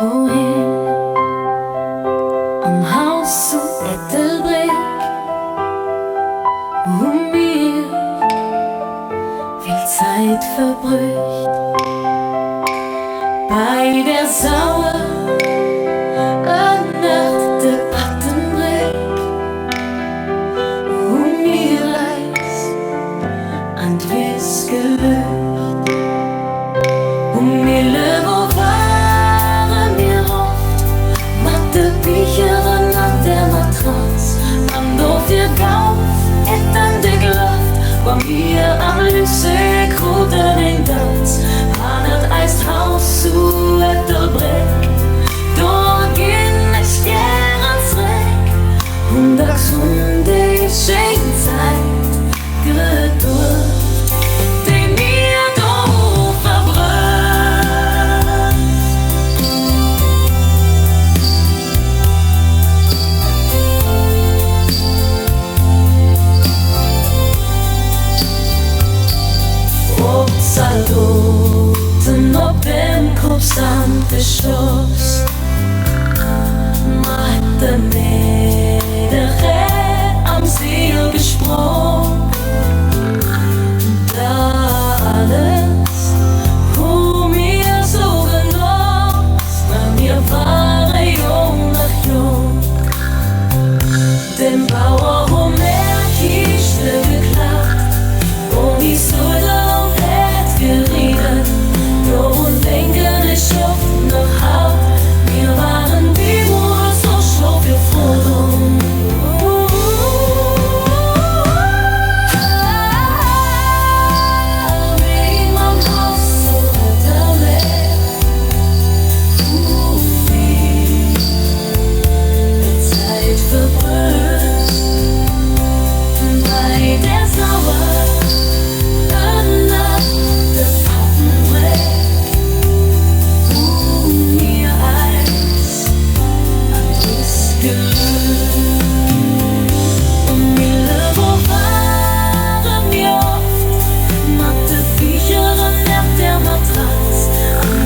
Doheem am Haus zu Ettelbréck, wo mir viel Zeit verbruecht. Bei der Sauer ënnert de Patten Bréck, wo mir eist an geluecht. Millewo ware mir Loft, de Bicher an der Matrass, dann dofir gouft, dann geluecht. Bei mir am Lycée kruten, Datz, Hannert eist Haus zu Ettelbréck. Dort ginn gären zréck, dacks schéin Zeit, geduecht. Saluten op dem Koup Sand geschlossen, Patten Bréck am Ziel gesprungen. Da alles, wo mir so genoss, wir waren jung nach jung. Dem Bauer Kichte geklappt, die Säule gerieben, und denken ich oft noch Haut. Wir waren wie wohl so schlau für Foto. Wie am Haus so Ettelbréck, wie Zeit verbruecht. Bei der Sauer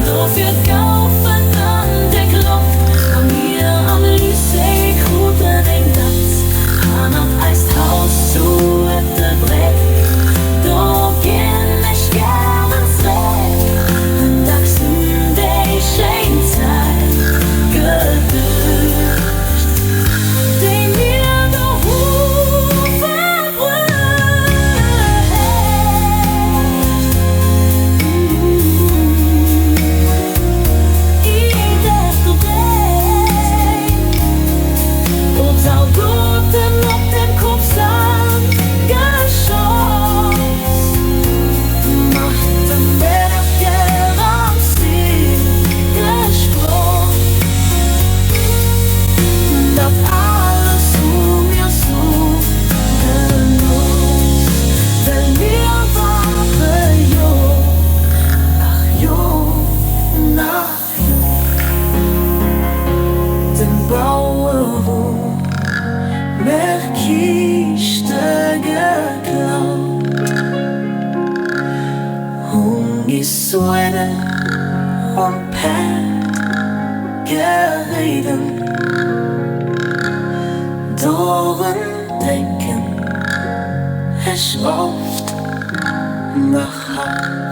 dofir gouft, dann Loft. Bei mir am Lycée kruten, Datz, Hannert eist Haus zu Ettelbréck. Dort ginn gären zréck, dacks schéin Zeit, geduecht. Die mir Doheem verbruecht. Op dem Koup Sand geschossen, Patten Bréck am Ziel gesprungen. Dat alles mir so genoss, weil wir waren jung nach jung nach jung. Dem Bauer Kiste geklaut, hunn Säule und gerieben. Daran denken ich oft nach Haus.